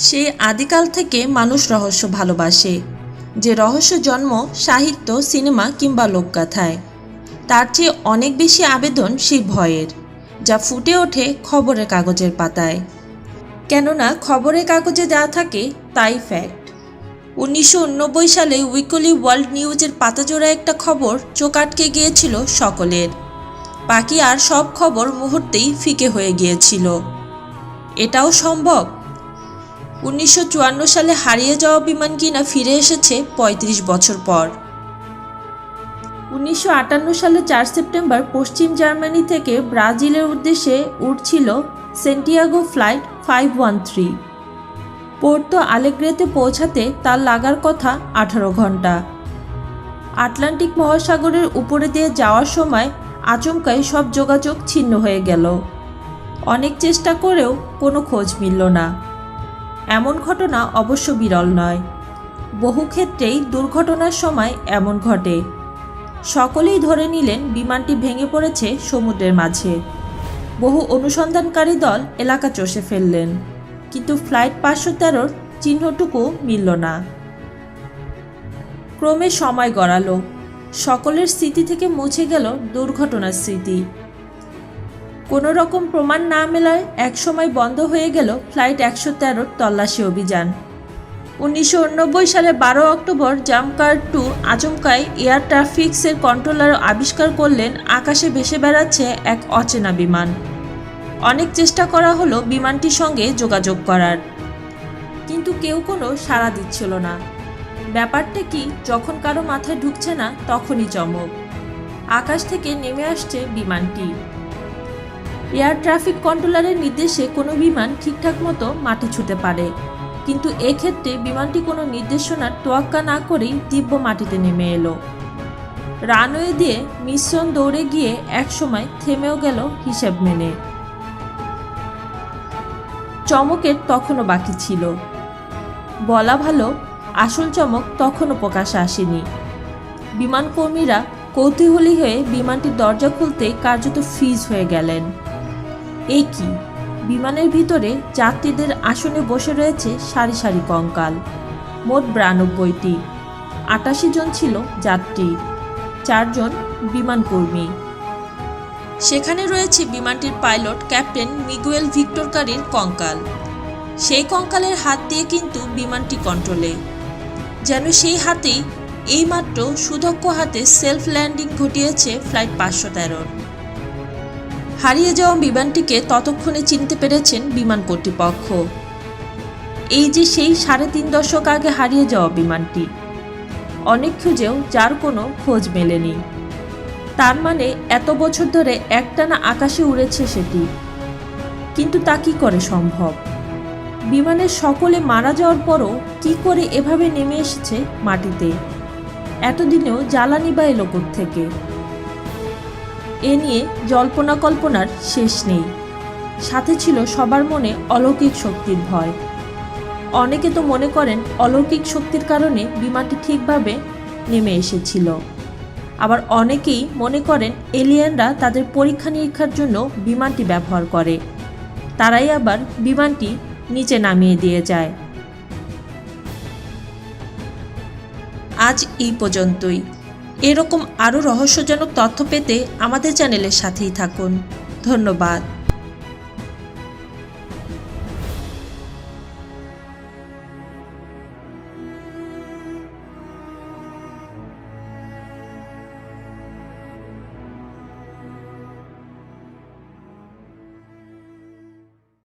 সেই আদিকাল থেকে মানুষ রহস্য ভালোবাসে, যে রহস্য জন্ম সাহিত্য, সিনেমা কিংবা লোকগাথায়। তার চেয়ে অনেক বেশি আবেদন সেই ভয়ের, যা ফুটে ওঠে খবরের কাগজের পাতায়। কেননা খবরের কাগজে যা থাকে তাই ফ্যাক্ট। 1989 সালে উইকলি ওয়ার্ল্ড নিউজের পাতাজোড়া একটা খবর চোখ আটকে গিয়েছিল সকলের। বাকি আর সব খবর মুহূর্তেই ফিকে হয়ে গিয়েছিল। এটাও সম্ভব? 1954 সালে হারিয়ে যাওয়া বিমান কিনা ফিরে এসেছে 35 বছর পর। 1958 সালে 4 সেপ্টেম্বর পশ্চিম জার্মানি থেকে ব্রাজিলের উদ্দেশ্যে উড়ছিল সেন্টিয়াগো ফ্লাইট 513। পোর্তো আলেগ্রেতে পৌঁছাতে তার লাগার কথা 18 ঘন্টা। আটলান্টিক মহাসাগরের উপরে দিয়ে যাওয়ার সময় আচমকাই সব যোগাযোগ ছিন্ন হয়ে গেল। অনেক চেষ্টা করেও কোনো খোঁজ মিলল না। এমন ঘটনা অবশ্য বিরল নয়, বহু ক্ষেত্রেই দুর্ঘটনার সময় এমন ঘটে। সকলেই ধরে নিলেন বিমানটি ভেঙে পড়েছে সমুদ্রের মাঝে। বহু অনুসন্ধানকারী দল এলাকা চষে ফেললেন, কিন্তু ফ্লাইট 513-র চিহ্নটুকু মিলল না। ক্রমে সময় গড়ালো, সকলের স্মৃতি থেকে মুছে গেল দুর্ঘটনার স্মৃতি। কোনো রকম প্রমাণ না মেলায় একসময় বন্ধ হয়ে গেল ফ্লাইট 113-র তল্লাশি অভিযান। 1989 সালে 12 অক্টোবর জামকার 2 আচমকাই এয়ার ট্রাফিক্সের কন্ট্রোলার আবিষ্কার করলেন আকাশে ভেসে বেড়াচ্ছে এক অচেনা বিমান। অনেক চেষ্টা করা হলো বিমানটির সঙ্গে যোগাযোগ করার, কিন্তু কেউ কোনো সাড়া দিচ্ছিল না। ব্যাপারটা কি, যখন কারো মাথায় ঢুকছে না তখনই চমক। আকাশ থেকে নেমে আসছে বিমানটি। এয়ার ট্রাফিক কন্ট্রোলারের নির্দেশে কোনো বিমান ঠিকঠাক মতো মাটি ছুঁতে পারে, কিন্তু এক্ষেত্রে বিমানটি কোনো নির্দেশনার তোয়াক্কা না করেই দিব্য মাটিতে নেমে এলো। রানওয়ে দিয়ে মিশ্রণ দৌড়ে গিয়ে একসময় থেমেও গেল হিসেব মেনে। চমকের তখনও বাকি ছিল। বলা ভালো, আসল চমক তখনও প্রকাশে আসেনি। বিমানকর্মীরা কৌতূহলী হয়ে বিমানটির দরজা খুলতেই কার্যত ফ্রিজ হয়ে গেলেন। এ কি, বিমানের ভিতরে যাত্রীদের আসনে বসে রয়েছে সারি সারি কঙ্কাল। মোট 92টি, 88 জন ছিল যাত্রী, 4 জন বিমানকর্মী। সেখানে রয়েছে বিমানটির পাইলট ক্যাপ্টেন মিগুয়েল ভিক্টর কারির কঙ্কাল। সেই কঙ্কালের হাত দিয়ে কিন্তু বিমানটি কন্ট্রোলে, যেন সেই হাতেই এইমাত্র সুদক্ষ হাতে সেলফ ল্যান্ডিং ঘটিয়েছে ফ্লাইট 513। হারিয়ে যাওয়া বিমানটিকে ততক্ষণে চিনতে পেরেছেন বিমান কর্তৃপক্ষ। এই যে সেই 3.5 দশক আগে হারিয়ে যাওয়া বিমানটি, অনেক খুঁজেও যার কোনো খোঁজ মেলেনি। তার মানে এত বছর ধরে একটানা আকাশে উড়েছে সেটি। কিন্তু তা কি করে সম্ভব? বিমানের সকলে মারা যাওয়ার পরও কি করে এভাবে নেমে এসেছে মাটিতে? এতদিনেও জ্বালানি বা এলো থেকে? এ নিয়ে জল্পনা কল্পনার শেষ নেই। সাথে ছিল সবার মনে অলৌকিক শক্তির ভয়। অনেকে তো মনে করেন অলৌকিক শক্তির কারণে বিমানটি ঠিকভাবে নেমে এসেছিল। আবার অনেকেই মনে করেন এলিয়েনরা তাদের পরীক্ষা নিরীক্ষার জন্য বিমানটি ব্যবহার করে, তারাই আবার বিমানটি নিচে নামিয়ে দিয়ে যায়। আজ এই পর্যন্তই। এরকম আরও রহস্যজনক তথ্য পেতে আমাদের চ্যানেলের সাথেই থাকুন। ধন্যবাদ।